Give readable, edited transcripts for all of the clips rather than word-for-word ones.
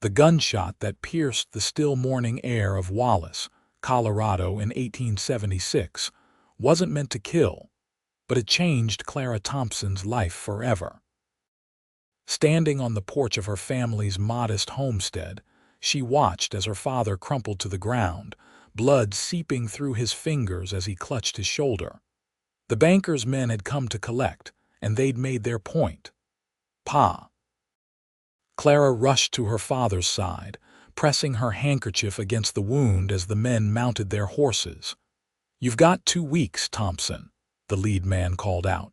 The gunshot that pierced the still morning air of Wallace, Colorado in 1876, wasn't meant to kill, but it changed Clara Thompson's life forever. Standing on the porch of her family's modest homestead, she watched as her father crumpled to the ground, blood seeping through his fingers as he clutched his shoulder. The banker's men had come to collect, and they'd made their point. Pa. Clara rushed to her father's side, pressing her handkerchief against the wound as the men mounted their horses. "You've got 2 weeks, Thompson," the lead man called out.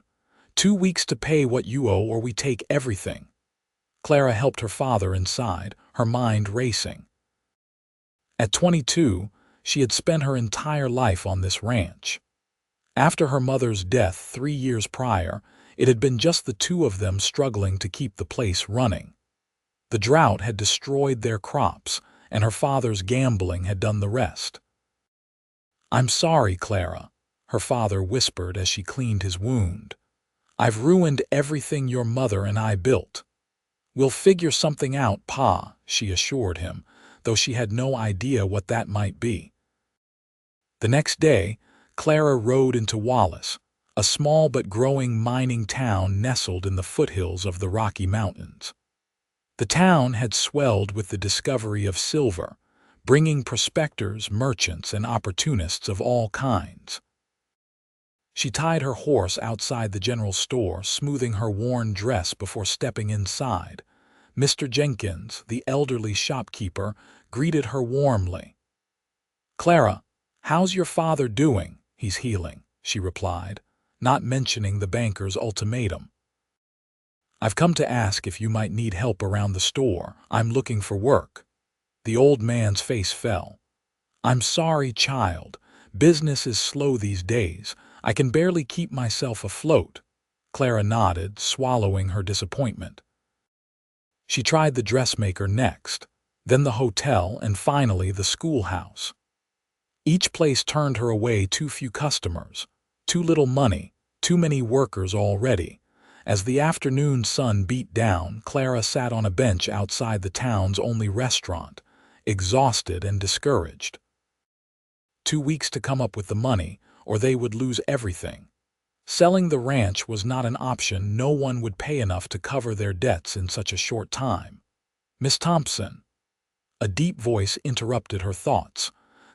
2 weeks to pay what you owe or we take everything." Clara helped her father inside, her mind racing. At 22, she had spent her entire life on this ranch. After her mother's death 3 years prior, it had been just the two of them struggling to keep the place running. The drought had destroyed their crops, and her father's gambling had done the rest. "I'm sorry, Clara," her father whispered as she cleaned his wound. "I've ruined everything your mother and I built." "We'll figure something out, Pa," she assured him, though she had no idea what that might be. The next day, Clara rode into Wallace, a small but growing mining town nestled in the foothills of the Rocky Mountains. The town had swelled with the discovery of silver, bringing prospectors, merchants, and opportunists of all kinds. She tied her horse outside the general store, smoothing her worn dress before stepping inside. Mr. Jenkins, the elderly shopkeeper, greeted her warmly. "Clara, how's your father doing?" "He's healing," she replied, not mentioning the banker's ultimatum. "I've come to ask if you might need help around the store. I'm looking for work." The old man's face fell. "I'm sorry, child. Business is slow these days. I can barely keep myself afloat." Clara nodded, swallowing her disappointment. She tried the dressmaker next, then the hotel, and finally the schoolhouse. Each place turned her away. Too few customers, too little money, too many workers already. As the afternoon sun beat down, Clara sat on a bench outside the town's only restaurant, exhausted and discouraged. 2 weeks to come up with the money, or they would lose everything. Selling the ranch was not an option. No one would pay enough to cover their debts in such a short time. "Miss Thompson." A deep voice interrupted her thoughts.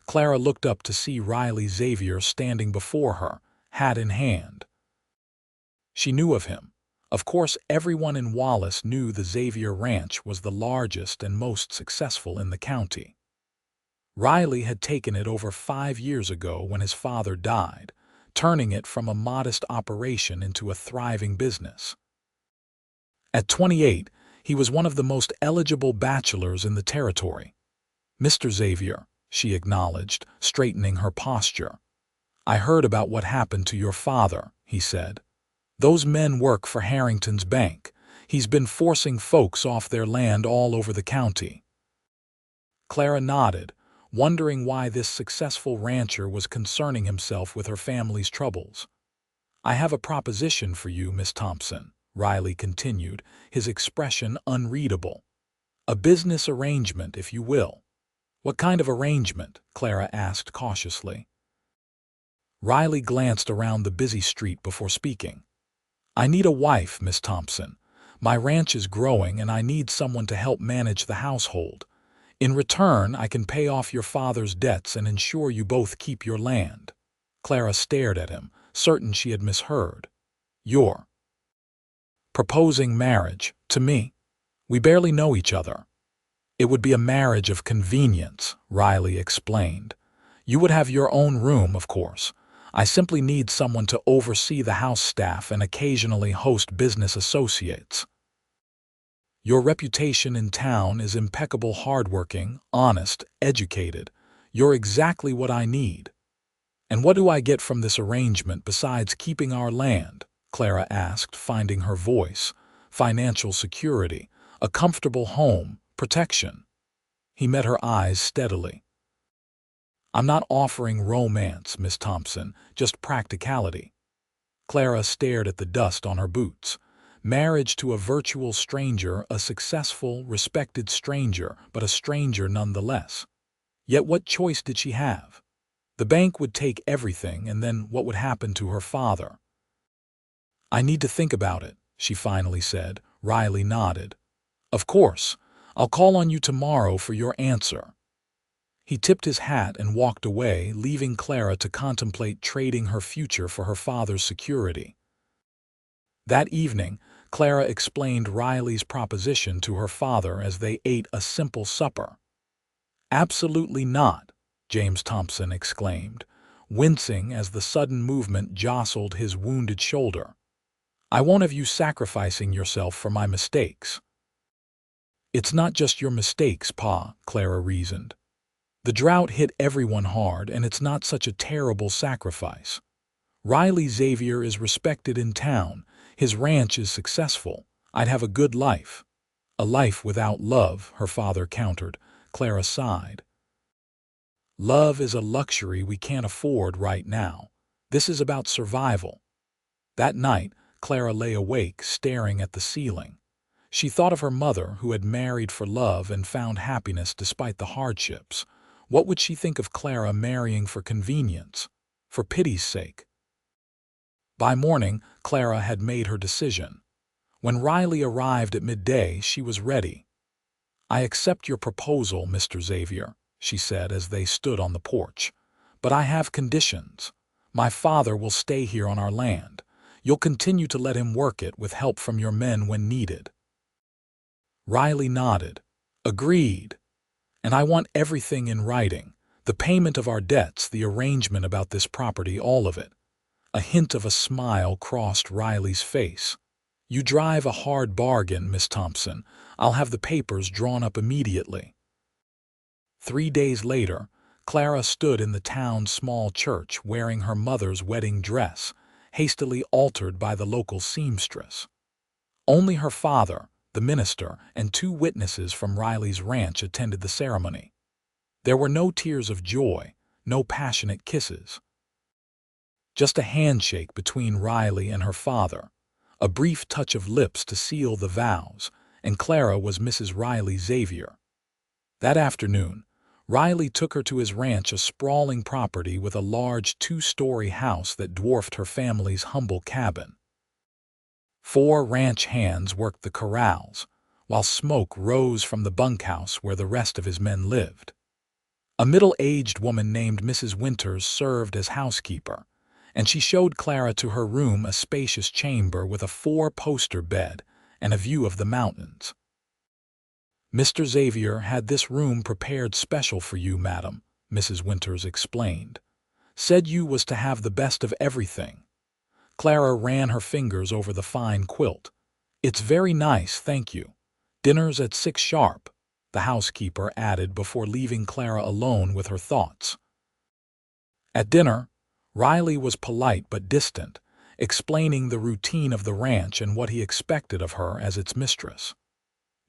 Clara looked up to see Riley Xavier standing before her, hat in hand. She knew of him. Of course, everyone in Wallace knew the Xavier Ranch was the largest and most successful in the county. Riley had taken it over 5 years ago when his father died, turning it from a modest operation into a thriving business. At 28, he was one of the most eligible bachelors in the territory. "Mr. Xavier," she acknowledged, straightening her posture. "I heard about what happened to your father," he said. "Those men work for Harrington's bank. He's been forcing folks off their land all over the county." Clara nodded, wondering why this successful rancher was concerning himself with her family's troubles. "I have a proposition for you, Miss Thompson," Riley continued, his expression unreadable. "A business arrangement, if you will." "What kind of arrangement?" Clara asked cautiously. Riley glanced around the busy street before speaking. "I need a wife, Miss Thompson. My ranch is growing and I need someone to help manage the household. In return, I can pay off your father's debts and ensure you both keep your land." Clara stared at him, certain she had misheard. "You're proposing marriage to me? We barely know each other." "It would be a marriage of convenience," Riley explained. "You would have your own room, of course. I simply need someone to oversee the house staff and occasionally host business associates. Your reputation in town is impeccable, hardworking, honest, educated. You're exactly what I need." "And what do I get from this arrangement besides keeping our land?" Clara asked, finding her voice. "Financial security, a comfortable home, protection." He met her eyes steadily. "I'm not offering romance, Miss Thompson, just practicality." Clara stared at the dust on her boots. Marriage to a virtual stranger, a successful, respected stranger, but a stranger nonetheless. Yet what choice did she have? The bank would take everything, and then what would happen to her father? "I need to think about it," she finally said. Riley nodded. "Of course. I'll call on you tomorrow for your answer." He tipped his hat and walked away, leaving Clara to contemplate trading her future for her father's security. That evening, Clara explained Riley's proposition to her father as they ate a simple supper. "Absolutely not," James Thompson exclaimed, wincing as the sudden movement jostled his wounded shoulder. "I won't have you sacrificing yourself for my mistakes." "It's not just your mistakes, Pa," Clara reasoned. "The drought hit everyone hard, and it's not such a terrible sacrifice. Riley Xavier is respected in town. His ranch is successful. I'd have a good life." "A life without love," her father countered. Clara sighed. "Love is a luxury we can't afford right now. This is about survival." That night, Clara lay awake, staring at the ceiling. She thought of her mother, who had married for love and found happiness despite the hardships. What would she think of Clara marrying for convenience, for pity's sake? By morning, Clara had made her decision. When Riley arrived at midday, she was ready. "I accept your proposal, Mr. Xavier," she said as they stood on the porch. "But I have conditions. My father will stay here on our land. You'll continue to let him work it with help from your men when needed." Riley nodded. "Agreed. And I want everything in writing. The payment of our debts, the arrangement about this property, all of it." A hint of a smile crossed Riley's face. "You drive a hard bargain, Miss Thompson. I'll have the papers drawn up immediately." 3 days later, Clara stood in the town's small church wearing her mother's wedding dress, hastily altered by the local seamstress. Only her father, the minister, and 2 witnesses from Riley's ranch attended the ceremony. There were no tears of joy, no passionate kisses. Just a handshake between Riley and her father, a brief touch of lips to seal the vows, and Clara was Mrs. Riley Xavier. That afternoon, Riley took her to his ranch, a sprawling property with a large 2-story house that dwarfed her family's humble cabin. 4 ranch hands worked the corrals, while smoke rose from the bunkhouse where the rest of his men lived. A middle-aged woman named Mrs. Winters served as housekeeper, and she showed Clara to her room, a spacious chamber with a 4-poster bed and a view of the mountains. "Mr. Xavier had this room prepared special for you, madam," Mrs. Winters explained. "Said you was to have the best of everything." Clara ran her fingers over the fine quilt. "It's very nice, thank you. Dinner's at 6 sharp," the housekeeper added before leaving Clara alone with her thoughts. At dinner, Riley was polite but distant, explaining the routine of the ranch and what he expected of her as its mistress.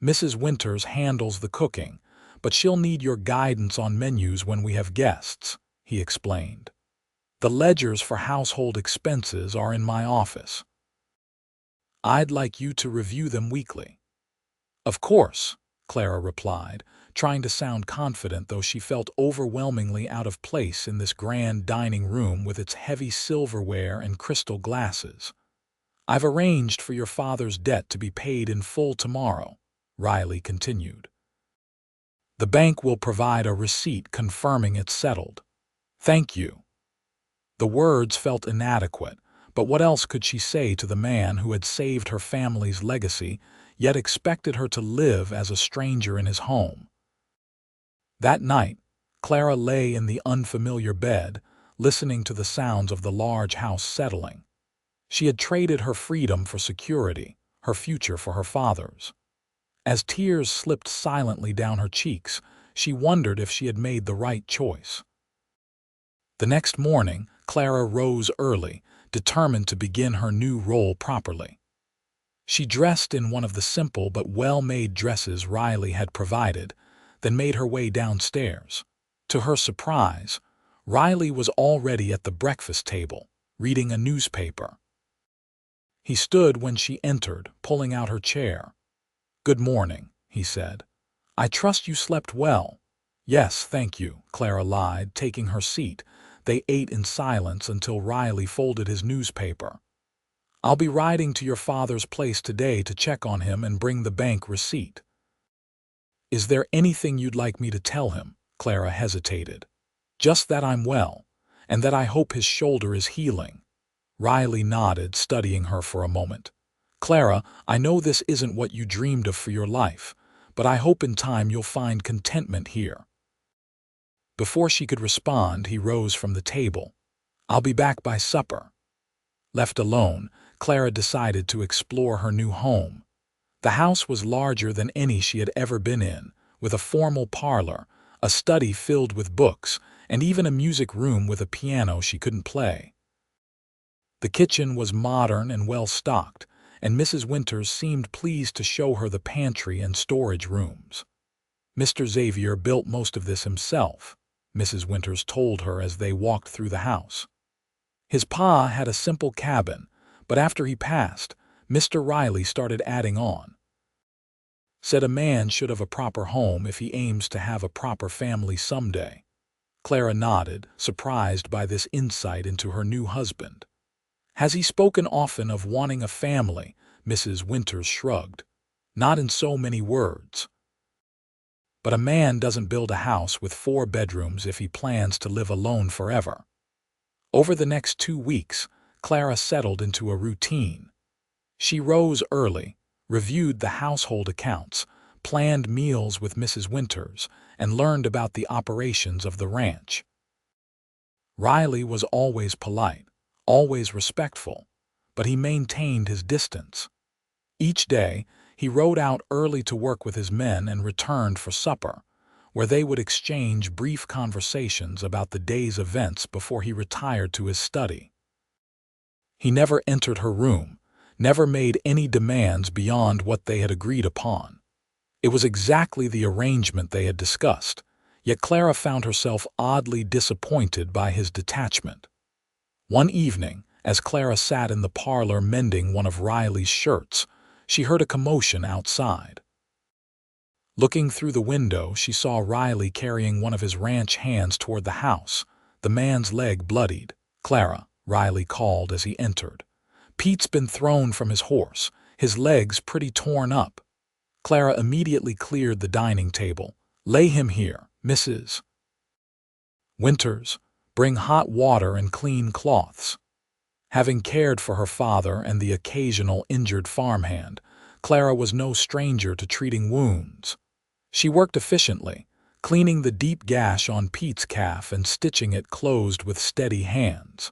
"Mrs. Winters handles the cooking, but she'll need your guidance on menus when we have guests," he explained. "The ledgers for household expenses are in my office. I'd like you to review them weekly." "Of course," Clara replied, trying to sound confident, though she felt overwhelmingly out of place in this grand dining room with its heavy silverware and crystal glasses. "I've arranged for your father's debt to be paid in full tomorrow," Riley continued. "The bank will provide a receipt confirming it's settled." "Thank you." The words felt inadequate, but what else could she say to the man who had saved her family's legacy, yet expected her to live as a stranger in his home? That night, Clara lay in the unfamiliar bed, listening to the sounds of the large house settling. She had traded her freedom for security, her future for her father's. As tears slipped silently down her cheeks, she wondered if she had made the right choice. The next morning, Clara rose early, determined to begin her new role properly. She dressed in one of the simple but well-made dresses Riley had provided, then made her way downstairs. To her surprise, Riley was already at the breakfast table, reading a newspaper. He stood when she entered, pulling out her chair. "Good morning," he said. "I trust you slept well." "Yes, thank you," Clara lied, taking her seat. They ate in silence until Riley folded his newspaper. "I'll be riding to your father's place today to check on him and bring the bank receipt." "Is there anything you'd like me to tell him?" Clara hesitated. "Just that I'm well, and that I hope his shoulder is healing." Riley nodded, studying her for a moment. "Clara, I know this isn't what you dreamed of for your life, but I hope in time you'll find contentment here." Before she could respond, he rose from the table. "I'll be back by supper." Left alone, Clara decided to explore her new home. The house was larger than any she had ever been in, with a formal parlor, a study filled with books, and even a music room with a piano she couldn't play. The kitchen was modern and well-stocked, and Mrs. Winters seemed pleased to show her the pantry and storage rooms. "Mr. Xavier built most of this himself," Mrs. Winters told her as they walked through the house. "His pa had a simple cabin, but after he passed, Mr. Riley started adding on. Said a man should have a proper home if he aims to have a proper family someday." Clara nodded, surprised by this insight into her new husband. "Has he spoken often of wanting a family?" Mrs. Winters shrugged. "Not in so many words. But a man doesn't build a house with 4 bedrooms if he plans to live alone forever." Over the next 2 weeks, Clara settled into a routine. She rose early, reviewed the household accounts, planned meals with Mrs. Winters, and learned about the operations of the ranch. Riley was always polite, always respectful, but he maintained his distance. Each day, he rode out early to work with his men and returned for supper, where they would exchange brief conversations about the day's events before he retired to his study. He never entered her room, never made any demands beyond what they had agreed upon. It was exactly the arrangement they had discussed, yet Clara found herself oddly disappointed by his detachment. One evening, as Clara sat in the parlor mending one of Riley's shirts, she heard a commotion outside. Looking through the window, she saw Riley carrying one of his ranch hands toward the house, the man's leg bloodied. "Clara," Riley called as he entered. "Pete's been thrown from his horse, his leg's pretty torn up." Clara immediately cleared the dining table. "Lay him here, Mrs. Winters. Bring hot water and clean cloths." Having cared for her father and the occasional injured farmhand, Clara was no stranger to treating wounds. She worked efficiently, cleaning the deep gash on Pete's calf and stitching it closed with steady hands.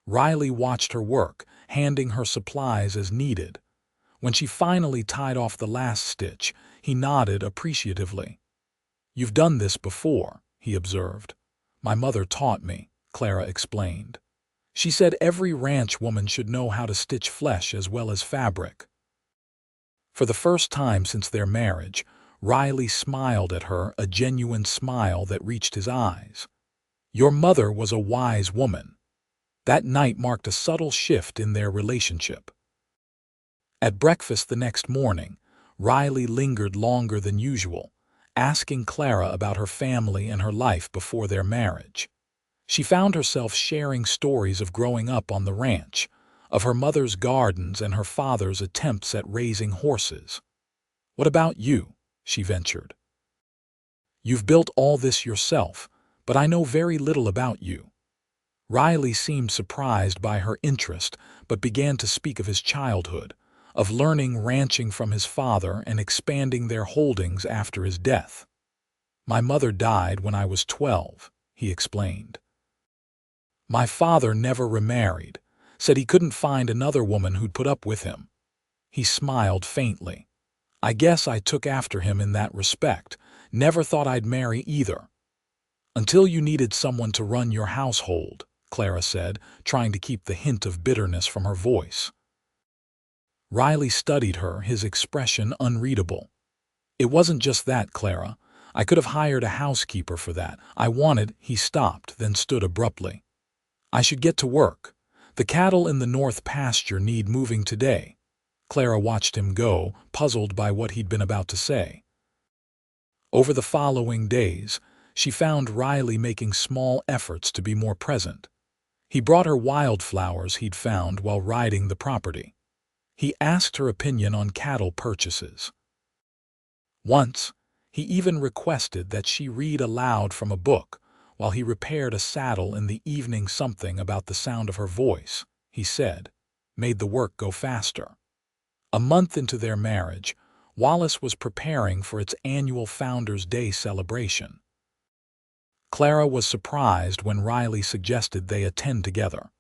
Riley watched her work, handing her supplies as needed. When she finally tied off the last stitch, he nodded appreciatively. "You've done this before," he observed. "My mother taught me," Clara explained. "She said every ranch woman should know how to stitch flesh as well as fabric." For the first time since their marriage, Riley smiled at her, a genuine smile that reached his eyes. "Your mother was a wise woman." That night marked a subtle shift in their relationship. At breakfast the next morning, Riley lingered longer than usual, asking Clara about her family and her life before their marriage. She found herself sharing stories of growing up on the ranch, of her mother's gardens and her father's attempts at raising horses. "What about you?" she ventured. "You've built all this yourself, but I know very little about you." Riley seemed surprised by her interest, but began to speak of his childhood, of learning ranching from his father and expanding their holdings after his death. "My mother died when I was 12, he explained. "My father never remarried, said he couldn't find another woman who'd put up with him." He smiled faintly. "I guess I took after him in that respect, never thought I'd marry either." "Until you needed someone to run your household," Clara said, trying to keep the hint of bitterness from her voice. Riley studied her, his expression unreadable. "It wasn't just that, Clara. I could have hired a housekeeper for that. I wanted—" He stopped, then stood abruptly. "I should get to work. The cattle in the north pasture need moving today. Clara watched him go, puzzled by what he'd been about to say. Over the following days, she found Riley making small efforts to be more present. He brought her wildflowers he'd found while riding the property. He asked her opinion on cattle purchases. Once, he even requested that she read aloud from a book while he repaired a saddle in the evening. Something about the sound of her voice, he said, made the work go faster. A month into their marriage, Wallace was preparing for its annual Founders' Day celebration. Clara was surprised when Riley suggested they attend together.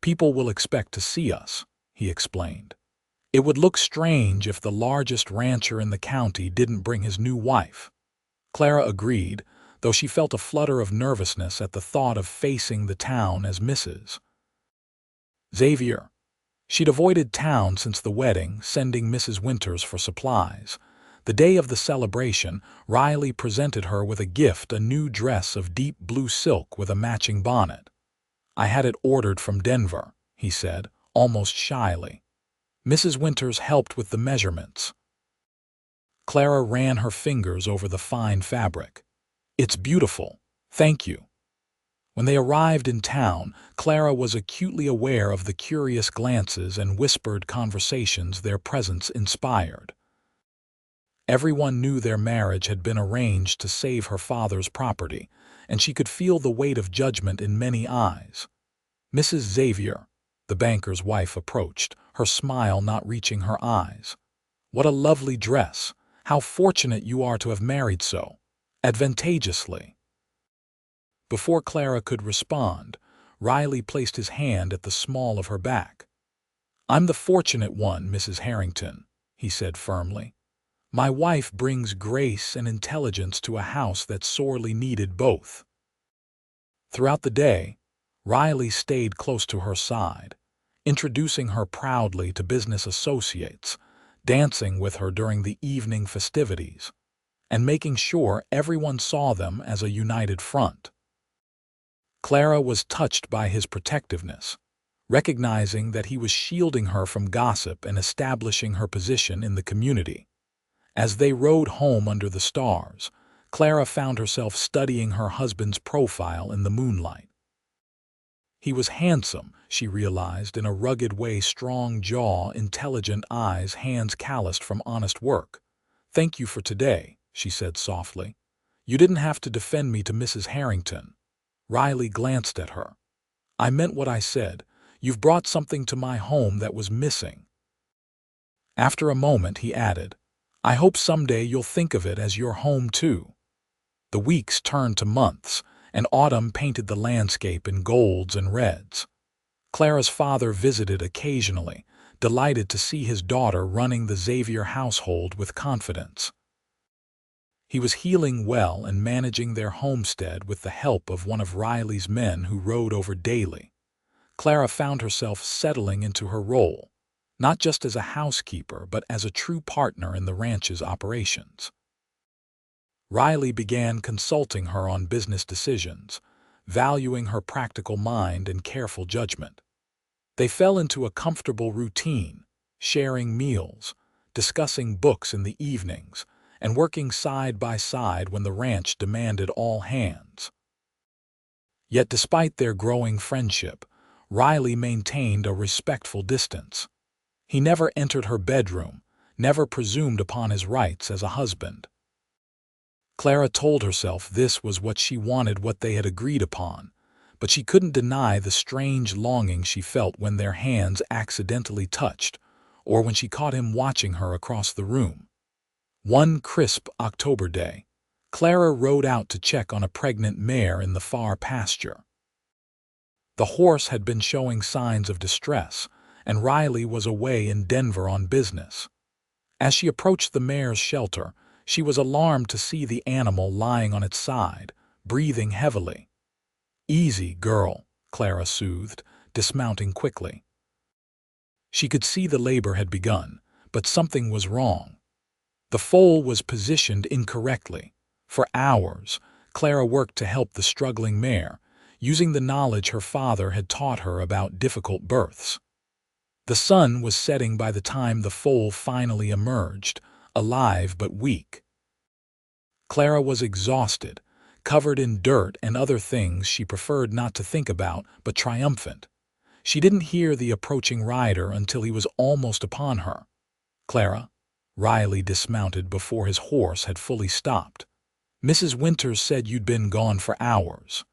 "People will expect to see us," he explained. "It would look strange if the largest rancher in the county didn't bring his new wife." Clara agreed, though she felt a flutter of nervousness at the thought of facing the town as Mrs. Xavier. She'd avoided town since the wedding, sending Mrs. Winters for supplies. The day of the celebration, Riley presented her with a gift, a new dress of deep blue silk with a matching bonnet. "I had it ordered from Denver," he said, almost shyly. Mrs. Winters helped with the measurements. Clara ran her fingers over the fine fabric. "It's beautiful. Thank you." When they arrived in town, Clara was acutely aware of the curious glances and whispered conversations their presence inspired. Everyone knew their marriage had been arranged to save her father's property, and she could feel the weight of judgment in many eyes. Mrs. Xavier, the banker's wife, approached, her smile not reaching her eyes. "What a lovely dress! How fortunate you are to have married so advantageously." Before Clara could respond, Riley placed his hand at the small of her back. "I'm the fortunate one, Mrs. Harrington," he said firmly. "My wife brings grace and intelligence to a house that sorely needed both." Throughout the day, Riley stayed close to her side, introducing her proudly to business associates, dancing with her during the evening festivities, and making sure everyone saw them as a united front. Clara was touched by his protectiveness, recognizing that he was shielding her from gossip and establishing her position in the community. As they rode home under the stars, Clara found herself studying her husband's profile in the moonlight. He was handsome, she realized, in a rugged way, strong jaw, intelligent eyes, hands calloused from honest work. "Thank you for today," she said softly. "You didn't have to defend me to Mrs. Harrington." Riley glanced at her. "I meant what I said. You've brought something to my home that was missing." After a moment, he added, "I hope someday you'll think of it as your home too." The weeks turned to months, and autumn painted the landscape in golds and reds. Clara's father visited occasionally, delighted to see his daughter running the Xavier household with confidence. He was healing well and managing their homestead with the help of one of Riley's men who rode over daily. Clara found herself settling into her role, not just as a housekeeper but as a true partner in the ranch's operations. Riley began consulting her on business decisions, valuing her practical mind and careful judgment. They fell into a comfortable routine, sharing meals, discussing books in the evenings, and working side by side when the ranch demanded all hands. Yet despite their growing friendship, Riley maintained a respectful distance. He never entered her bedroom, never presumed upon his rights as a husband. Clara told herself this was what she wanted, what they had agreed upon, but she couldn't deny the strange longing she felt when their hands accidentally touched, or when she caught him watching her across the room. One crisp October day, Clara rode out to check on a pregnant mare in the far pasture. The horse had been showing signs of distress, and Riley was away in Denver on business. As she approached the mare's shelter, she was alarmed to see the animal lying on its side, breathing heavily. "Easy, girl," Clara soothed, dismounting quickly. She could see the labor had begun, but something was wrong. The foal was positioned incorrectly. For hours, Clara worked to help the struggling mare, using the knowledge her father had taught her about difficult births. The sun was setting by the time the foal finally emerged, alive but weak. Clara was exhausted, covered in dirt and other things she preferred not to think about, but triumphant. She didn't hear the approaching rider until he was almost upon her. "Clara," Riley dismounted before his horse had fully stopped. "Mrs. Winters said you'd been gone for hours."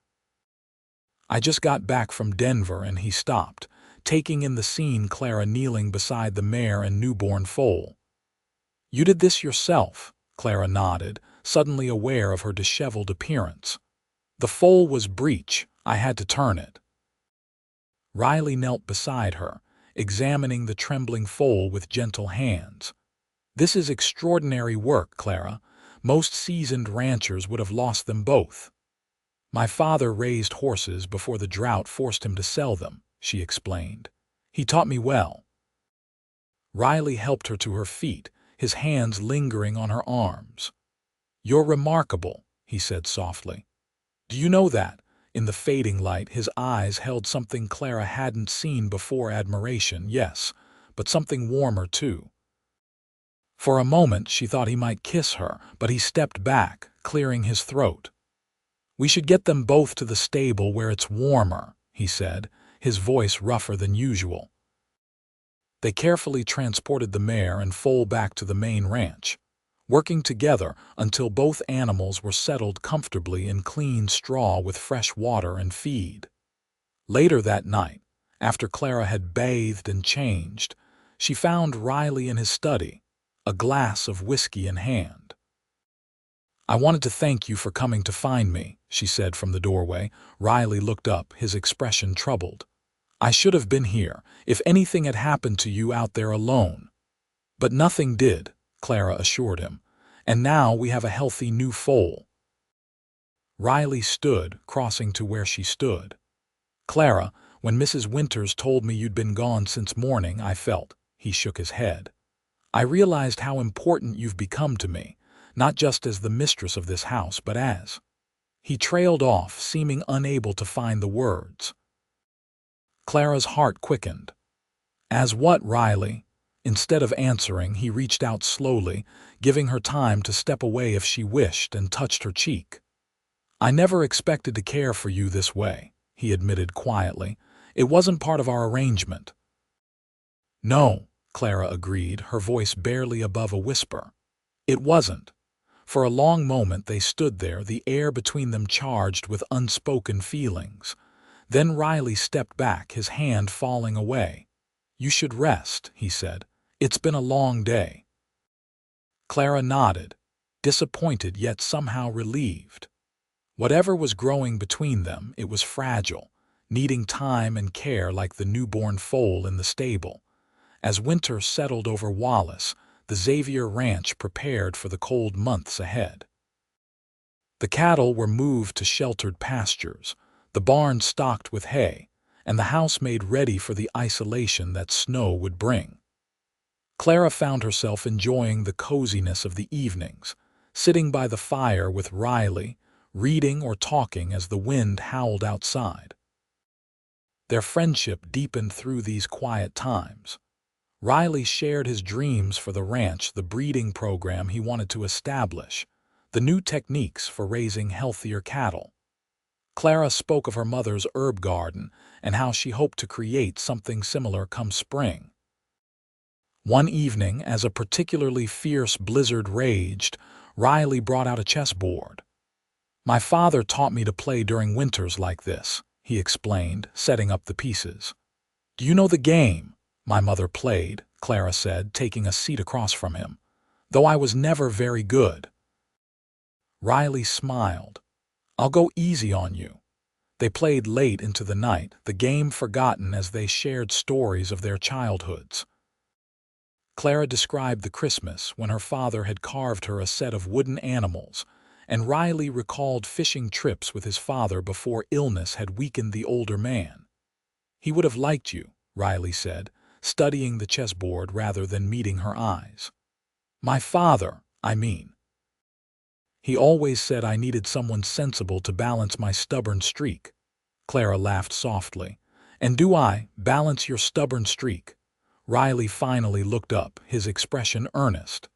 "I just got back from Denver," and he stopped, taking in the scene, Clara kneeling beside the mare and newborn foal. "You did this yourself?" Clara nodded, suddenly aware of her disheveled appearance. "The foal was breech. I had to turn it." Riley knelt beside her, examining the trembling foal with gentle hands. "This is extraordinary work, Clara. Most seasoned ranchers would have lost them both." "My father raised horses before the drought forced him to sell them," she explained. "He taught me well." Riley helped her to her feet, his hands lingering on her arms. "You're remarkable," he said softly. "Do you know that?" In the fading light, his eyes held something Clara hadn't seen before: admiration, yes, but something warmer too. For a moment she thought he might kiss her, but he stepped back, clearing his throat. "We should get them both to the stable where it's warmer," he said, his voice rougher than usual. They carefully transported the mare and foal back to the main ranch, working together until both animals were settled comfortably in clean straw with fresh water and feed. Later that night, after Clara had bathed and changed, she found Riley in his study, a glass of whiskey in hand. "I wanted to thank you for coming to find me," she said from the doorway. Riley looked up, his expression troubled. "I should have been here if anything had happened to you out there alone." "But nothing did," Clara assured him, "and now we have a healthy new foal." Riley stood, crossing to where she stood. "Clara, when Mrs. Winters told me you'd been gone since morning, I felt," he shook his head. "I realized how important you've become to me, not just as the mistress of this house, but as—" He trailed off, seeming unable to find the words. Clara's heart quickened. "As what, Riley?" Instead of answering, he reached out slowly, giving her time to step away if she wished, and touched her cheek. "I never expected to care for you this way," he admitted quietly. "It wasn't part of our arrangement." "No," Clara agreed, her voice barely above a whisper. "It wasn't." For a long moment they stood there, the air between them charged with unspoken feelings. Then Riley stepped back, his hand falling away. "You should rest," he said. "It's been a long day." Clara nodded, disappointed yet somehow relieved. Whatever was growing between them, it was fragile, needing time and care like the newborn foal in the stable. As winter settled over Wallace, the Xavier ranch prepared for the cold months ahead. The cattle were moved to sheltered pastures, the barn stocked with hay, and the house made ready for the isolation that snow would bring. Clara found herself enjoying the coziness of the evenings, sitting by the fire with Riley, reading or talking as the wind howled outside. Their friendship deepened through these quiet times. Riley shared his dreams for the ranch, the breeding program he wanted to establish, the new techniques for raising healthier cattle. Clara spoke of her mother's herb garden and how she hoped to create something similar come spring. One evening, as a particularly fierce blizzard raged, Riley brought out a chessboard. "My father taught me to play during winters like this," he explained, setting up the pieces. "Do you know the game?" "My mother played," Clara said, taking a seat across from him, "though I was never very good." Riley smiled. "I'll go easy on you." They played late into the night, the game forgotten as they shared stories of their childhoods. Clara described the Christmas when her father had carved her a set of wooden animals, and Riley recalled fishing trips with his father before illness had weakened the older man. "He would have liked you," Riley said, studying the chessboard rather than meeting her eyes. "My father, I mean. He always said I needed someone sensible to balance my stubborn streak." Clara laughed softly. And do I balance your stubborn streak? Riley finally looked up, his expression earnest.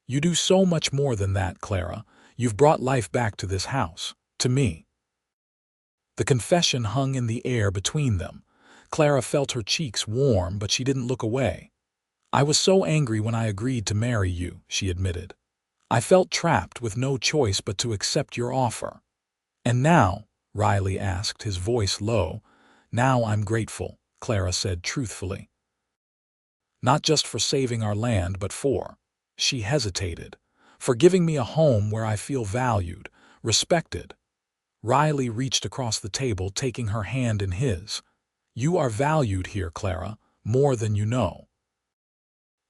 You do so much more than that, Clara. You've brought life back to this house, to me. The confession hung in the air between them. Clara felt her cheeks warm, but she didn't look away. I was so angry when I agreed to marry you, she admitted. I felt trapped with no choice but to accept your offer. And now, Riley asked, his voice low. Now I'm grateful, Clara said truthfully. Not just for saving our land, but for, she hesitated, for giving me a home where I feel valued, respected. Riley reached across the table, taking her hand in his. You are valued here, Clara, more than you know.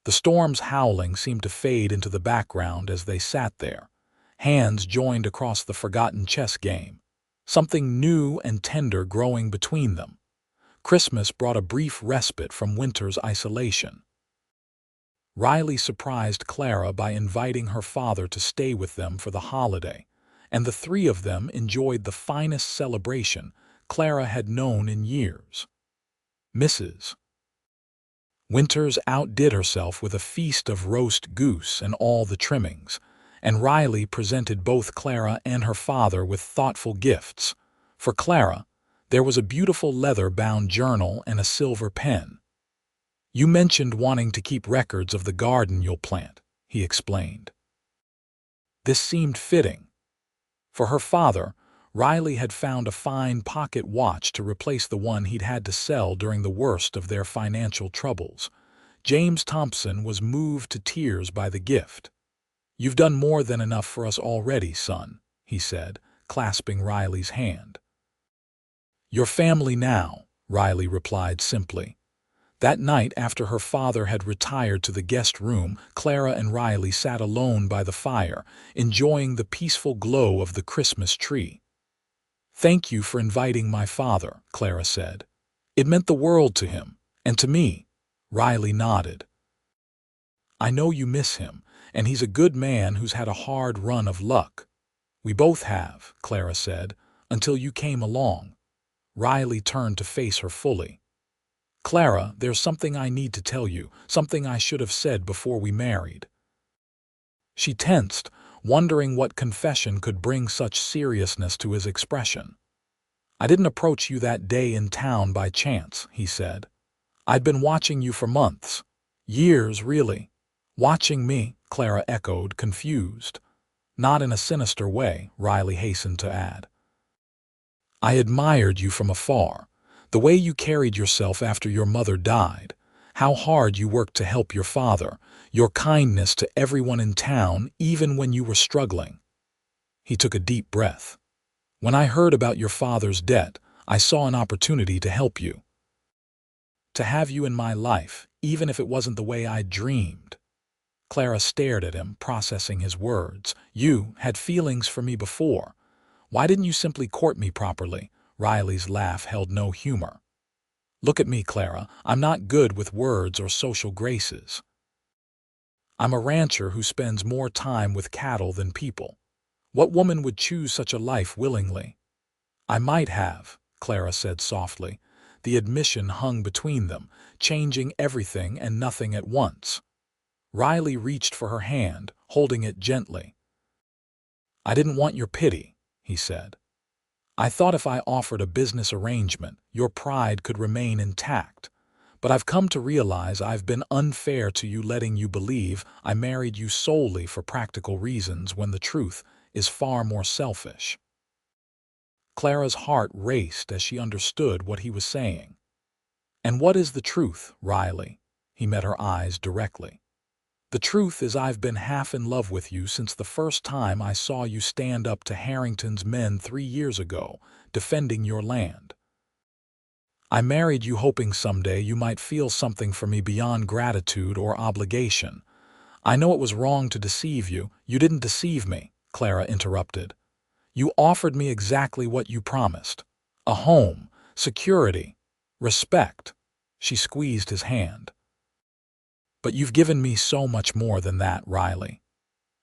The storm's howling seemed to fade into the background as they sat there, hands joined across the forgotten chess game, something new and tender growing between them. Christmas brought a brief respite from winter's isolation. Riley surprised Clara by inviting her father to stay with them for the holiday, and the three of them enjoyed the finest celebration Clara had known in years. Mrs. Winters outdid herself with a feast of roast goose and all the trimmings, and Riley presented both Clara and her father with thoughtful gifts. For Clara, there was a beautiful leather-bound journal and a silver pen. You mentioned wanting to keep records of the garden you'll plant, he explained. This seemed fitting. For her father, Riley had found a fine pocket watch to replace the one he'd had to sell during the worst of their financial troubles. James Thompson was moved to tears by the gift. You've done more than enough for us already, son, he said, clasping Riley's hand. Your family now, Riley replied simply. That night, after her father had retired to the guest room, Clara and Riley sat alone by the fire, enjoying the peaceful glow of the Christmas tree. Thank you for inviting my father, Clara said. It meant the world to him, and to me. Riley nodded. I know you miss him, and he's a good man who's had a hard run of luck. We both have, Clara said, until you came along. Riley turned to face her fully. Clara, there's something I need to tell you, something I should have said before we married. She tensed, wondering what confession could bring such seriousness to his expression. I didn't approach you that day in town by chance, he said. I'd been watching you for months. Years, really. Watching me, Clara echoed, confused. Not in a sinister way, Riley hastened to add. I admired you from afar, the way you carried yourself after your mother died, how hard you worked to help your father, your kindness to everyone in town, even when you were struggling. He took a deep breath. When I heard about your father's debt, I saw an opportunity to help you. To have you in my life, even if it wasn't the way I dreamed. Clara stared at him, processing his words. You had feelings for me before. Why didn't you simply court me properly? Riley's laugh held no humor. Look at me, Clara. I'm not good with words or social graces. I'm a rancher who spends more time with cattle than people. What woman would choose such a life willingly? I might have, Clara said softly. The admission hung between them, changing everything and nothing at once. Riley reached for her hand, holding it gently. I didn't want your pity, he said. I thought if I offered a business arrangement, your pride could remain intact. But I've come to realize I've been unfair to you, letting you believe I married you solely for practical reasons when the truth is far more selfish. Clara's heart raced as she understood what he was saying. And what is the truth, Riley? He met her eyes directly. The truth is I've been half in love with you since the first time I saw you stand up to Harrington's men 3 years ago, defending your land. I married you hoping someday you might feel something for me beyond gratitude or obligation. I know it was wrong to deceive you. You didn't deceive me, Clara interrupted. You offered me exactly what you promised. A home, security, respect. She squeezed his hand. But you've given me so much more than that, Riley.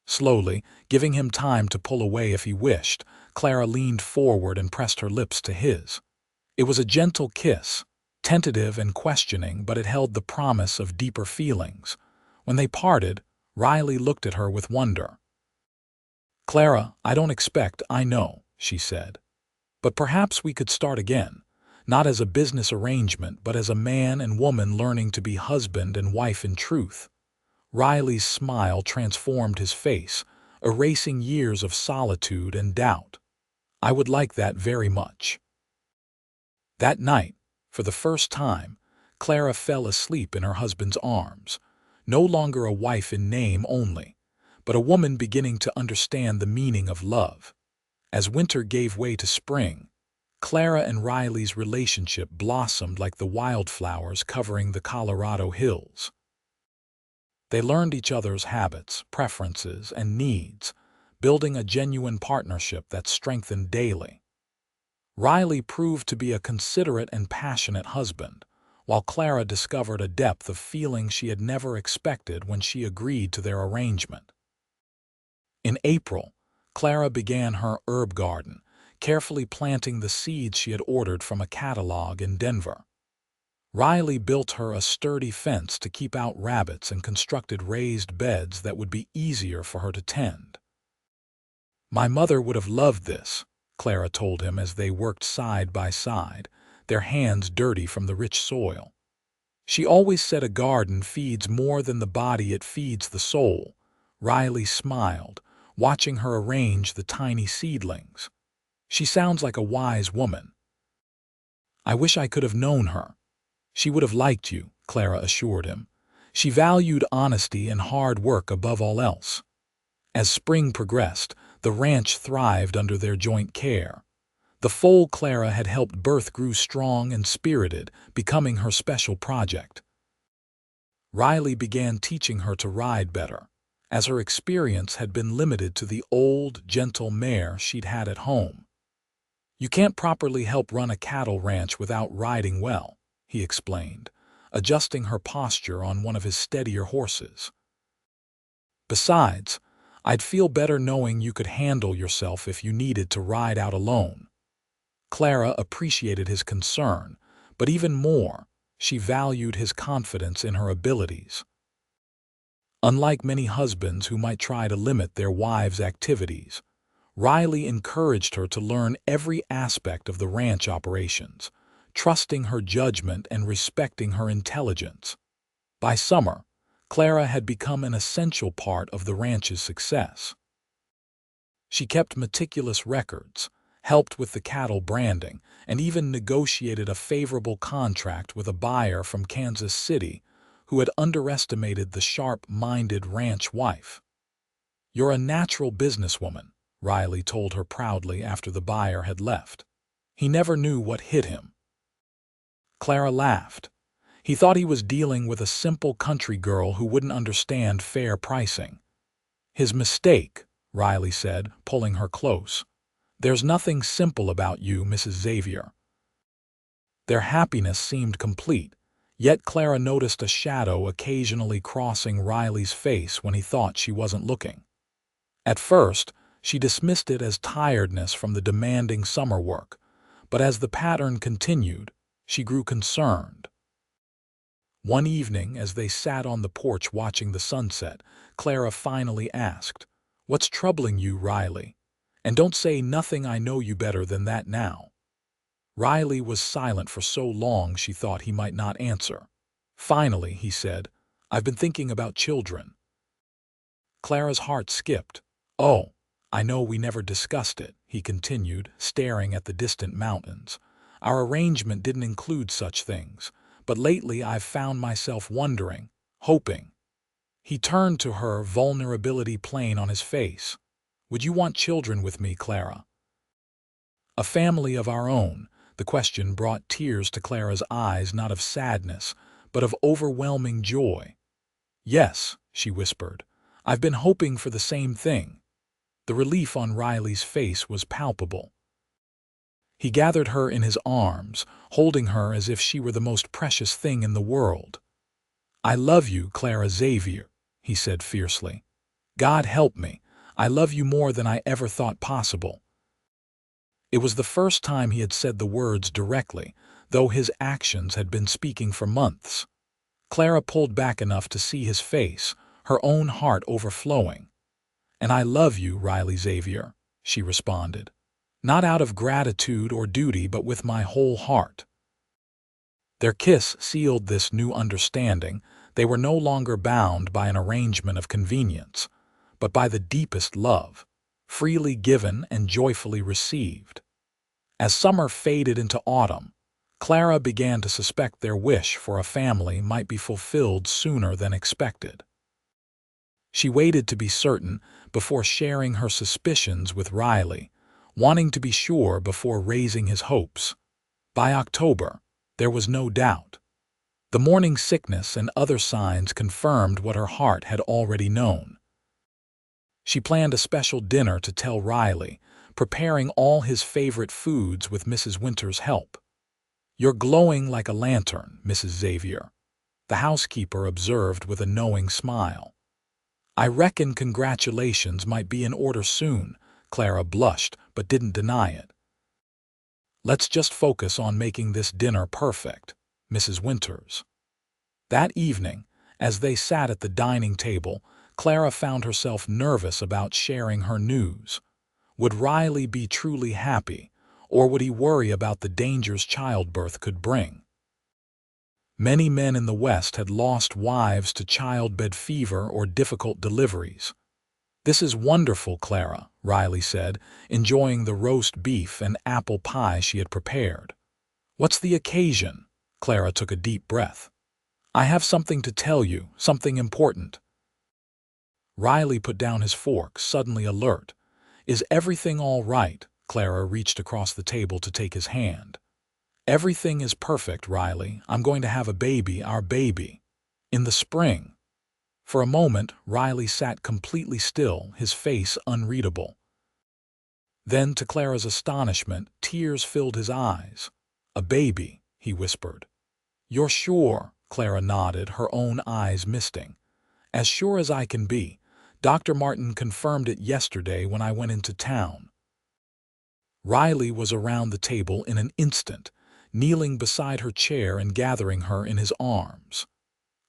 Slowly, giving him time to pull away if he wished, Clara leaned forward and pressed her lips to his. It was a gentle kiss, tentative and questioning, but it held the promise of deeper feelings. When they parted, Riley looked at her with wonder. "Clara, I know," she said. "But perhaps we could start again, not as a business arrangement, but as a man and woman learning to be husband and wife in truth." Riley's smile transformed his face, erasing years of solitude and doubt. "I would like that very much." That night, for the first time, Clara fell asleep in her husband's arms, no longer a wife in name only, but a woman beginning to understand the meaning of love. As winter gave way to spring, Clara and Riley's relationship blossomed like the wildflowers covering the Colorado hills. They learned each other's habits, preferences, and needs, building a genuine partnership that strengthened daily. Riley proved to be a considerate and passionate husband, while Clara discovered a depth of feeling she had never expected when she agreed to their arrangement. In April, Clara began her herb garden, carefully planting the seeds she had ordered from a catalog in Denver. Riley built her a sturdy fence to keep out rabbits and constructed raised beds that would be easier for her to tend. "My mother would have loved this," Clara told him as they worked side by side, their hands dirty from the rich soil. "She always said a garden feeds more than the body, it feeds the soul." Riley smiled, watching her arrange the tiny seedlings. "She sounds like a wise woman." "I wish I could have known her. She would have liked you," Clara assured him. "She valued honesty and hard work above all else." As spring progressed, the ranch thrived under their joint care. The foal Clara had helped birth grew strong and spirited, becoming her special project. Riley began teaching her to ride better, as her experience had been limited to the old, gentle mare she'd had at home. "You can't properly help run a cattle ranch without riding well," he explained, adjusting her posture on one of his steadier horses. "Besides, I'd feel better knowing you could handle yourself if you needed to ride out alone." Clara appreciated his concern, but even more, she valued his confidence in her abilities. Unlike many husbands who might try to limit their wives' activities, Riley encouraged her to learn every aspect of the ranch operations, trusting her judgment and respecting her intelligence. By summer, Clara had become an essential part of the ranch's success. She kept meticulous records, helped with the cattle branding, and even negotiated a favorable contract with a buyer from Kansas City who had underestimated the sharp-minded ranch wife. "You're a natural businesswoman," Riley told her proudly after the buyer had left. He never knew what hit him. Clara laughed. He thought he was dealing with a simple country girl who wouldn't understand fair pricing. "His mistake," Riley said, pulling her close. "There's nothing simple about you, Mrs. Xavier." Their happiness seemed complete, yet Clara noticed a shadow occasionally crossing Riley's face when he thought she wasn't looking. At first, she dismissed it as tiredness from the demanding summer work, but as the pattern continued, she grew concerned. One evening, as they sat on the porch watching the sunset, Clara finally asked, "What's troubling you, Riley? And don't say nothing, I know you better than that now." Riley was silent for so long she thought he might not answer. Finally, he said, "I've been thinking about children." Clara's heart skipped. "Oh, I know we never discussed it," he continued, staring at the distant mountains. "Our arrangement didn't include such things, but lately I've found myself wondering, hoping." He turned to her, vulnerability plain on his face. "Would you want children with me, Clara?" "A family of our own." The question brought tears to Clara's eyes, not of sadness, but of overwhelming joy. "Yes," she whispered. "I've been hoping for the same thing." The relief on Riley's face was palpable. He gathered her in his arms, holding her as if she were the most precious thing in the world. "I love you, Clara Xavier," he said fiercely. "God help me, I love you more than I ever thought possible." It was the first time he had said the words directly, though his actions had been speaking for months. Clara pulled back enough to see his face, her own heart overflowing. "And I love you, Riley Xavier," she responded. "Not out of gratitude or duty, but with my whole heart." Their kiss sealed this new understanding. They were no longer bound by an arrangement of convenience, but by the deepest love, freely given and joyfully received. As summer faded into autumn, Clara began to suspect their wish for a family might be fulfilled sooner than expected. She waited to be certain before sharing her suspicions with Riley, wanting to be sure before raising his hopes. By October, there was no doubt. The morning sickness and other signs confirmed what her heart had already known. She planned a special dinner to tell Riley, preparing all his favorite foods with Mrs. Winter's help. "You're glowing like a lantern, Mrs. Xavier," the housekeeper observed with a knowing smile. "I reckon congratulations might be in order soon." Clara blushed but didn't deny it. "Let's just focus on making this dinner perfect, Mrs. Winters." That evening, as they sat at the dining table, Clara found herself nervous about sharing her news. Would Riley be truly happy, or would he worry about the dangers childbirth could bring? Many men in the West had lost wives to childbed fever or difficult deliveries. "This is wonderful, Clara," Riley said, enjoying the roast beef and apple pie she had prepared. "What's the occasion?" Clara took a deep breath. "I have something to tell you, something important." Riley put down his fork, suddenly alert. "Is everything all right?" Clara reached across the table to take his hand. "Everything is perfect, Riley. I'm going to have a baby, our baby. In the spring." For a moment, Riley sat completely still, his face unreadable. Then, to Clara's astonishment, tears filled his eyes. "A baby," he whispered. "You're sure?" Clara nodded, her own eyes misting. "As sure as I can be. Dr. Martin confirmed it yesterday when I went into town." Riley was around the table in an instant, kneeling beside her chair and gathering her in his arms.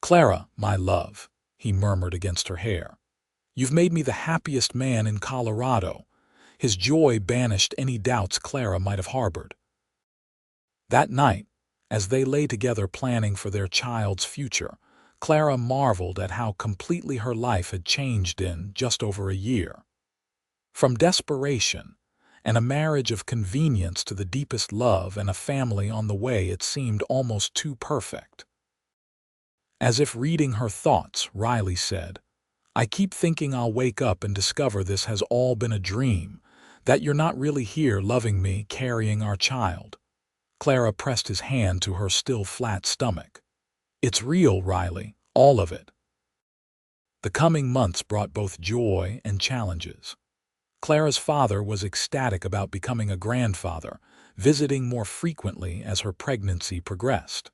"Clara, my love," he murmured against her hair. "You've made me the happiest man in Colorado." His joy banished any doubts Clara might have harbored. That night, as they lay together planning for their child's future, Clara marveled at how completely her life had changed in just over a year. From desperation and a marriage of convenience to the deepest love and a family on the way, it seemed almost too perfect. As if reading her thoughts, Riley said, "I keep thinking I'll wake up and discover this has all been a dream, that you're not really here loving me, carrying our child." Clara pressed his hand to her still flat stomach. "It's real, Riley, all of it." The coming months brought both joy and challenges. Clara's father was ecstatic about becoming a grandfather, visiting more frequently as her pregnancy progressed.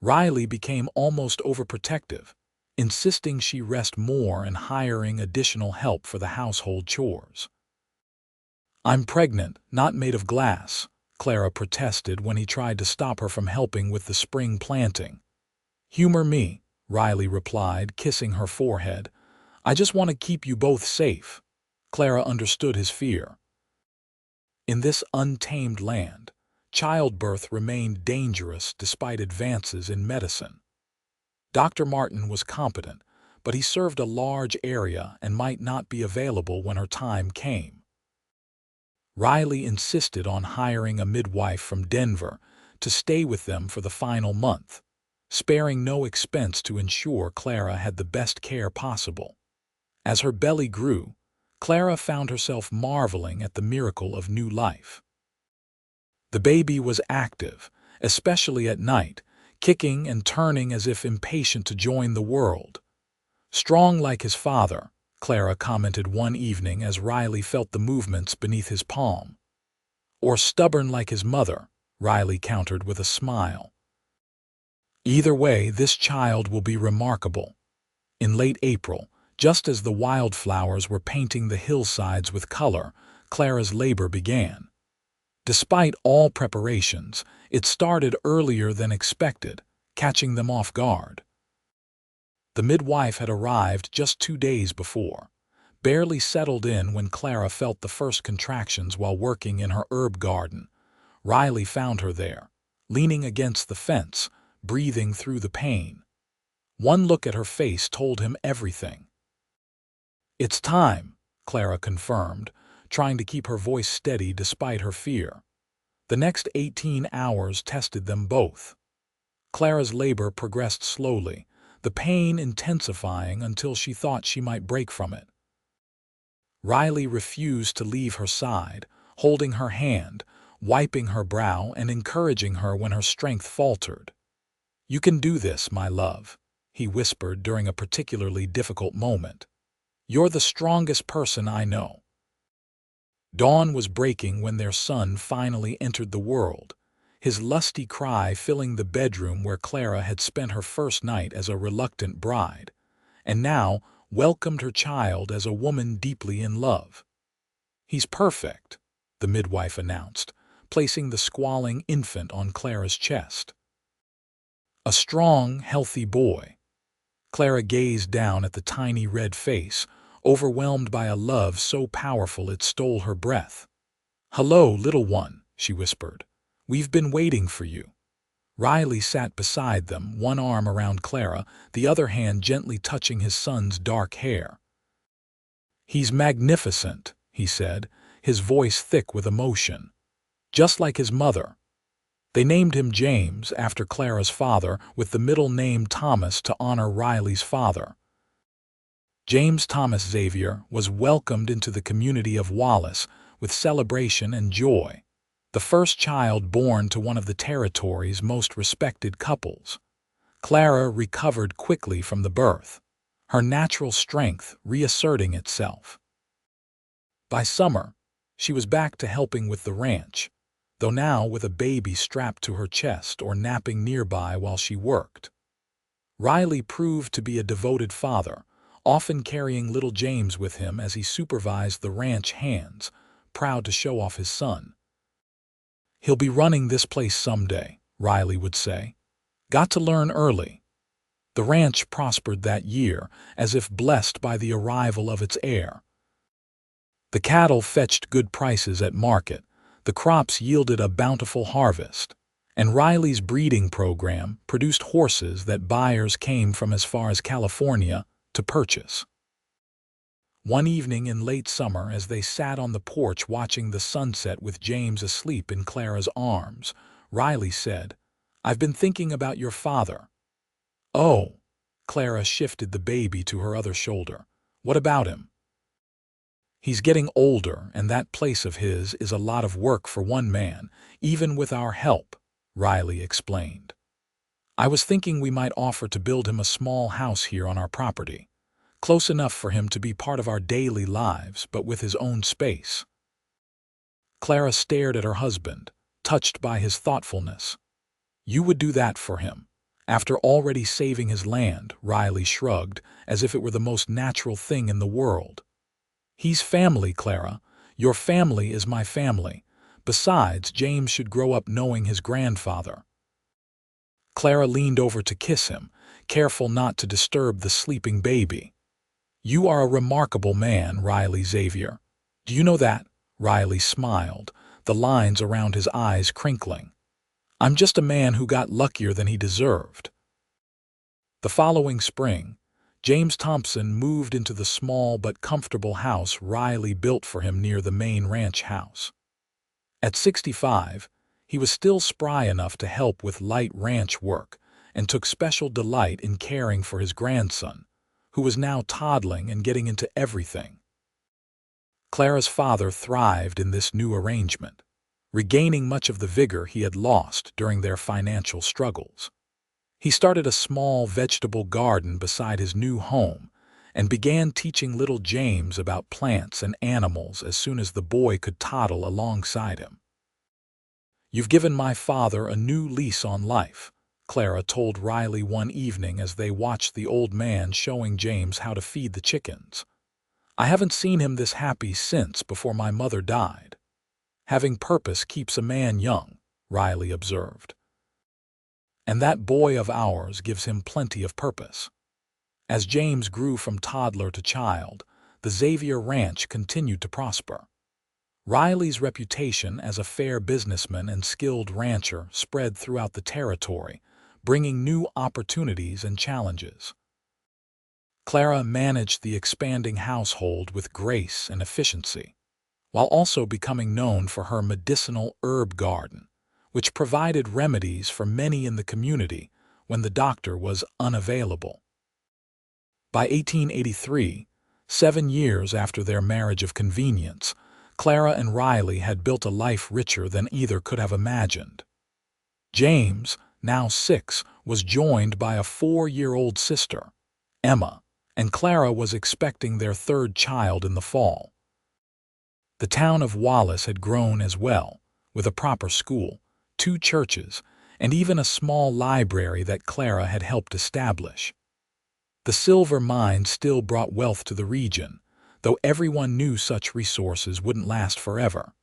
Riley became almost overprotective, insisting she rest more and hiring additional help for the household chores. "I'm pregnant, not made of glass," Clara protested when he tried to stop her from helping with the spring planting. "Humor me," Riley replied, kissing her forehead. "I just want to keep you both safe." Clara understood his fear. In this untamed land, childbirth remained dangerous despite advances in medicine. Dr. Martin was competent, but he served a large area and might not be available when her time came. Riley insisted on hiring a midwife from Denver to stay with them for the final month, sparing no expense to ensure Clara had the best care possible. As her belly grew, Clara found herself marveling at the miracle of new life. The baby was active, especially at night, kicking and turning as if impatient to join the world. "Strong like his father," Clara commented one evening as Riley felt the movements beneath his palm. "Or stubborn like his mother," Riley countered with a smile. "Either way, this child will be remarkable." In late April, just as the wildflowers were painting the hillsides with color, Clara's labor began. Despite all preparations, it started earlier than expected, catching them off guard. The midwife had arrived just 2 days before, barely settled in when Clara felt the first contractions while working in her herb garden. Riley found her there, leaning against the fence, breathing through the pain. One look at her face told him everything. "It's time," Clara confirmed, trying to keep her voice steady despite her fear. The next 18 hours tested them both. Clara's labor progressed slowly, the pain intensifying until she thought she might break from it. Riley refused to leave her side, holding her hand, wiping her brow and encouraging her when her strength faltered. "You can do this, my love," he whispered during a particularly difficult moment. "You're the strongest person I know." Dawn was breaking when their son finally entered the world, his lusty cry filling the bedroom where Clara had spent her first night as a reluctant bride, and now welcomed her child as a woman deeply in love. "He's perfect," the midwife announced, placing the squalling infant on Clara's chest. "A strong, healthy boy." Clara gazed down at the tiny red face, overwhelmed by a love so powerful it stole her breath. "Hello, little one," she whispered. "We've been waiting for you." Riley sat beside them, one arm around Clara, the other hand gently touching his son's dark hair. "He's magnificent," he said, his voice thick with emotion. "Just like his mother." They named him James after Clara's father, with the middle name Thomas to honor Riley's father. James Thomas Xavier was welcomed into the community of Wallace with celebration and joy, the first child born to one of the territory's most respected couples. Clara recovered quickly from the birth, her natural strength reasserting itself. By summer, she was back to helping with the ranch, though now with a baby strapped to her chest or napping nearby while she worked. Riley proved to be a devoted father, often carrying little James with him as he supervised the ranch hands, proud to show off his son. "He'll be running this place someday," Riley would say. "Got to learn early." The ranch prospered that year, as if blessed by the arrival of its heir. The cattle fetched good prices at market, the crops yielded a bountiful harvest, and Riley's breeding program produced horses that buyers came from as far as California to purchase. One evening in late summer, as they sat on the porch watching the sunset with James asleep in Clara's arms, Riley said, "I've been thinking about your father." "Oh," Clara shifted the baby to her other shoulder. "What about him?" "He's getting older, and that place of his is a lot of work for one man, even with our help," Riley explained. "I was thinking we might offer to build him a small house here on our property, close enough for him to be part of our daily lives, but with his own space." Clara stared at her husband, touched by his thoughtfulness. "You would do that for him, after already saving his land," Riley shrugged, as if it were the most natural thing in the world. "He's family, Clara. Your family is my family. Besides, James should grow up knowing his grandfather." Clara leaned over to kiss him, careful not to disturb the sleeping baby. "You are a remarkable man, Riley Xavier. Do you know that?" Riley smiled, the lines around his eyes crinkling. "I'm just a man who got luckier than he deserved." The following spring, James Thompson moved into the small but comfortable house Riley built for him near the main ranch house. At 65, he was still spry enough to help with light ranch work and took special delight in caring for his grandson, who was now toddling and getting into everything. Clara's father thrived in this new arrangement, regaining much of the vigor he had lost during their financial struggles. He started a small vegetable garden beside his new home and began teaching little James about plants and animals as soon as the boy could toddle alongside him. "You've given my father a new lease on life," Clara told Riley one evening as they watched the old man showing James how to feed the chickens. "I haven't seen him this happy since before my mother died." Having purpose keeps a man young, Riley observed. And that boy of ours gives him plenty of purpose. As James grew from toddler to child, the Xavier Ranch continued to prosper. Riley's reputation as a fair businessman and skilled rancher spread throughout the territory, bringing new opportunities and challenges. Clara managed the expanding household with grace and efficiency, while also becoming known for her medicinal herb garden, which provided remedies for many in the community when the doctor was unavailable. By 1883, 7 years after their marriage of convenience, Clara and Riley had built a life richer than either could have imagined. James, now 6, was joined by a 4-year-old sister, Emma, and Clara was expecting their 3rd child in the fall. The town of Wallace had grown as well, with a proper school, 2 churches, and even a small library that Clara had helped establish. The silver mine still brought wealth to the region, though everyone knew such resources wouldn't last forever.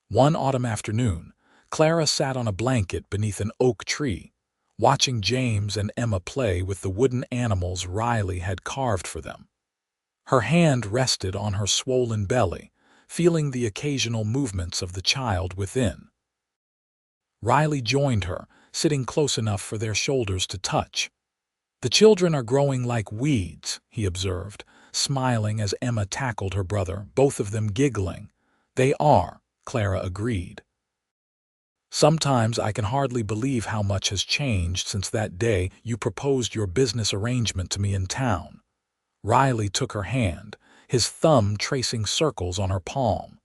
One autumn afternoon, Clara sat on a blanket beneath an oak tree, watching James and Emma play with the wooden animals Riley had carved for them. Her hand rested on her swollen belly, feeling the occasional movements of the child within. Riley joined her, sitting close enough for their shoulders to touch. "The children are growing like weeds," he observed, smiling as Emma tackled her brother, both of them giggling. "They are," Clara agreed. "Sometimes I can hardly believe how much has changed since that day you proposed your business arrangement to me in town." Riley took her hand, his thumb tracing circles on her palm.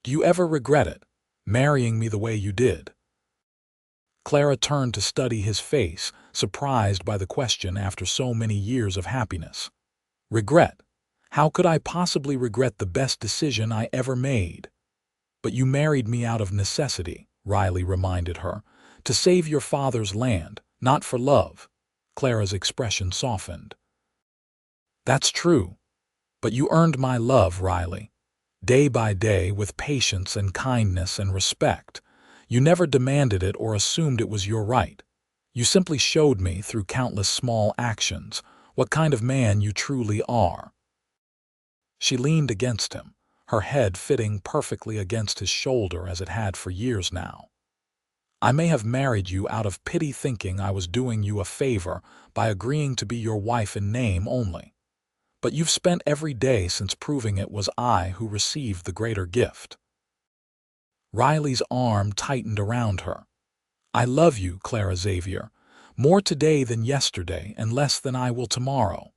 "Do you ever regret it, marrying me the way you did?" Clara turned to study his face, surprised by the question after so many years of happiness. "Regret? How could I possibly regret the best decision I ever made?" "But you married me out of necessity," Riley reminded her, "to save your father's land, not for love." Clara's expression softened. "That's true. But you earned my love, Riley. Day by day, with patience and kindness and respect. You never demanded it or assumed it was your right. You simply showed me, through countless small actions, what kind of man you truly are." She leaned against him, her head fitting perfectly against his shoulder as it had for years now. "I may have married you out of pity, thinking I was doing you a favor by agreeing to be your wife in name only. But you've spent every day since proving it was I who received the greater gift." Riley's arm tightened around her. "I love you, Clara Xavier, more today than yesterday and less than I will tomorrow."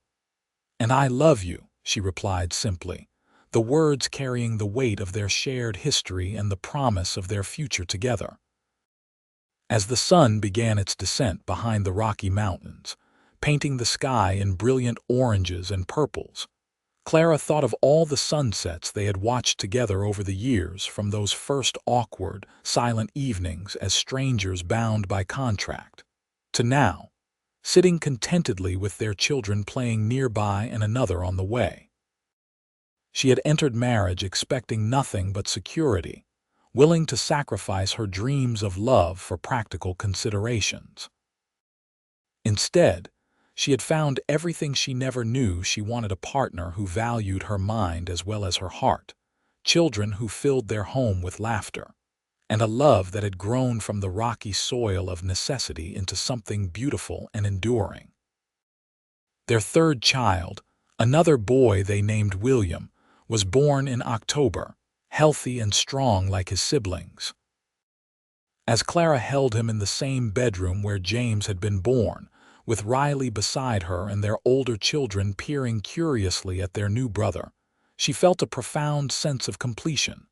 "And I love you," she replied simply, the words carrying the weight of their shared history and the promise of their future together. As the sun began its descent behind the Rocky Mountains, painting the sky in brilliant oranges and purples, Clara thought of all the sunsets they had watched together over the years, from those first awkward, silent evenings as strangers bound by contract, to now, sitting contentedly with their children playing nearby and another on the way. She had entered marriage expecting nothing but security, willing to sacrifice her dreams of love for practical considerations. Instead, she had found everything she never knew. She wanted a partner who valued her mind as well as her heart, children who filled their home with laughter, and a love that had grown from the rocky soil of necessity into something beautiful and enduring. Their 3rd child, another boy they named William, was born in October, healthy and strong like his siblings. As Clara held him in the same bedroom where James had been born, with Riley beside her and their older children peering curiously at their new brother, she felt a profound sense of completion.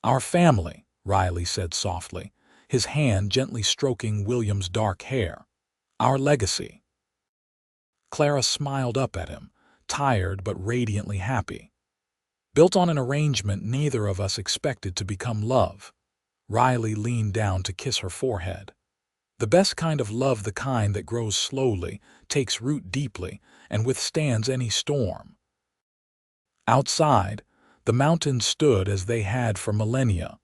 "Our family," Riley said softly, his hand gently stroking William's dark hair. "Our legacy." Clara smiled up at him, tired but radiantly happy. "Built on an arrangement neither of us expected to become love." Riley leaned down to kiss her forehead. "The best kind of love, the kind that grows slowly, takes root deeply, and withstands any storm." Outside, The mountains stood as they had for millennia,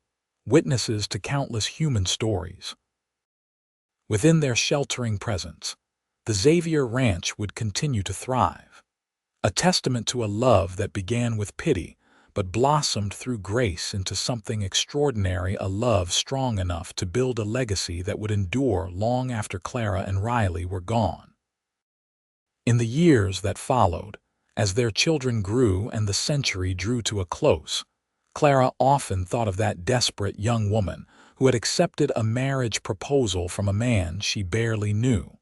witnesses to countless human stories. Within their sheltering presence, the Xavier Ranch would continue to thrive, a testament to a love that began with pity but blossomed through grace into something extraordinary, a love strong enough to build a legacy that would endure long after Clara and Riley were gone. In the years that followed, as their children grew and the century drew to a close, Clara often thought of that desperate young woman who had accepted a marriage proposal from a man she barely knew.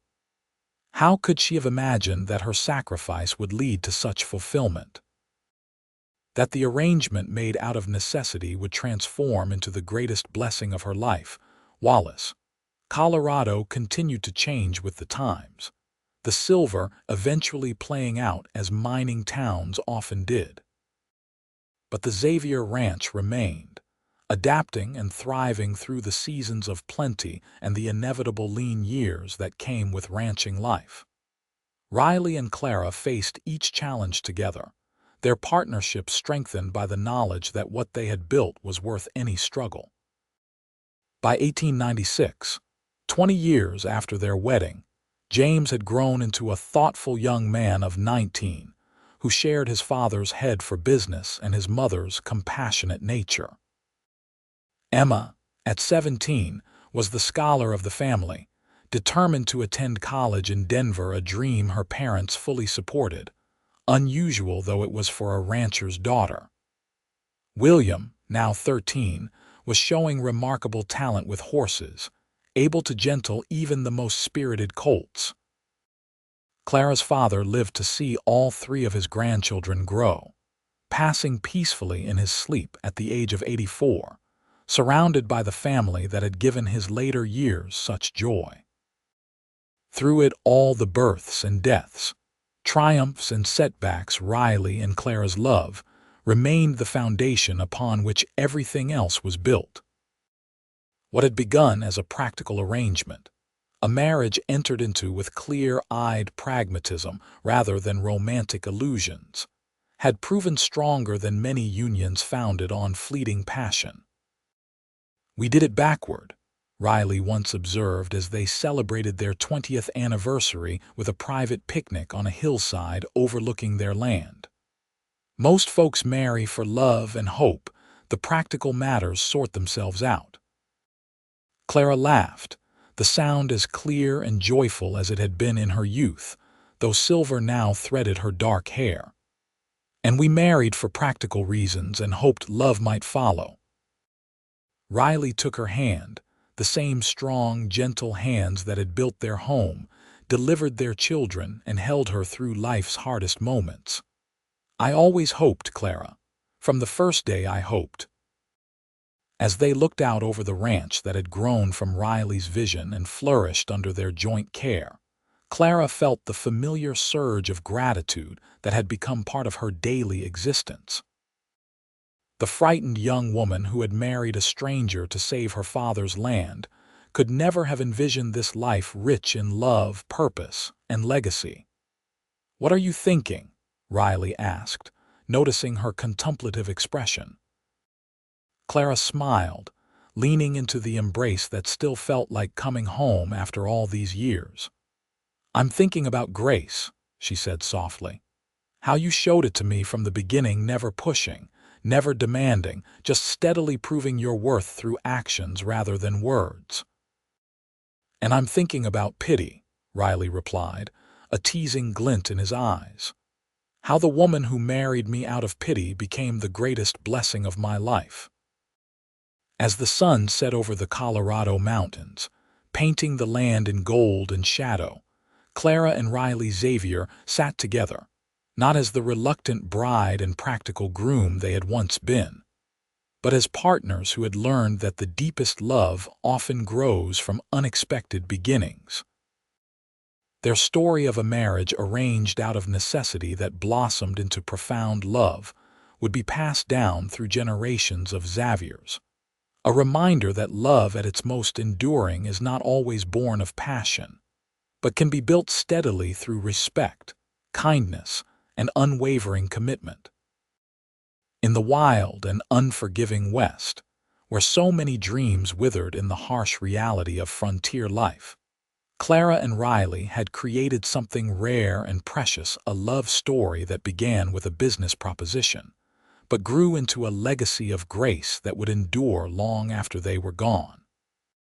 How could she have imagined that her sacrifice would lead to such fulfillment? That the arrangement made out of necessity would transform into the greatest blessing of her life? Wallace, Colorado continued to change with the times, the silver eventually playing out as mining towns often did. But the Xavier Ranch remained, adapting and thriving through the seasons of plenty and the inevitable lean years that came with ranching life. Riley and Clara faced each challenge together, their partnership strengthened by the knowledge that what they had built was worth any struggle. By 1896, 20 years after their wedding, James had grown into a thoughtful young man of 19, who shared his father's head for business and his mother's compassionate nature. Emma, at 17, was the scholar of the family, determined to attend college in Denver, a dream her parents fully supported, unusual though it was for a rancher's daughter. William, now 13, was showing remarkable talent with horses, able to gentle even the most spirited colts. Clara's father lived to see all three of his grandchildren grow, passing peacefully in his sleep at the age of 84, surrounded by the family that had given his later years such joy. Through it all, the births and deaths, triumphs and setbacks, Riley and Clara's love remained the foundation upon which everything else was built. What had begun as a practical arrangement, a marriage entered into with clear-eyed pragmatism rather than romantic illusions, had proven stronger than many unions founded on fleeting passion. "We did it backward," Riley once observed as they celebrated their 20th anniversary with a private picnic on a hillside overlooking their land. "Most folks marry for love and hope. The practical matters sort themselves out." Clara laughed, the sound as clear and joyful as it had been in her youth, though silver now threaded her dark hair. "And we married for practical reasons and hoped love might follow." Riley took her hand, the same strong, gentle hands that had built their home, delivered their children, and held her through life's hardest moments. "I always hoped, Clara. From the first day I hoped." As they looked out over the ranch that had grown from Riley's vision and flourished under their joint care, Clara felt the familiar surge of gratitude that had become part of her daily existence. The frightened young woman who had married a stranger to save her father's land could never have envisioned this life rich in love, purpose, and legacy. "What are you thinking?" Riley asked, noticing her contemplative expression. Clara smiled, leaning into the embrace that still felt like coming home after all these years. "I'm thinking about Grace," she said softly. "How you showed it to me from the beginning, never pushing, never demanding, just steadily proving your worth through actions rather than words." "And I'm thinking about pity," Riley replied, a teasing glint in his eyes. "How the woman who married me out of pity became the greatest blessing of my life." As the sun set over the Colorado mountains, painting the land in gold and shadow, Clara and Riley Xavier sat together, not as the reluctant bride and practical groom they had once been, but as partners who had learned that the deepest love often grows from unexpected beginnings. Their story of a marriage arranged out of necessity that blossomed into profound love would be passed down through generations of Xaviers, a reminder that love at its most enduring is not always born of passion, but can be built steadily through respect, kindness, and unwavering commitment. In the wild and unforgiving West, where so many dreams withered in the harsh reality of frontier life, Clara and Riley had created something rare and precious, a love story that began with a business proposition, but grew into a legacy of grace that would endure long after they were gone.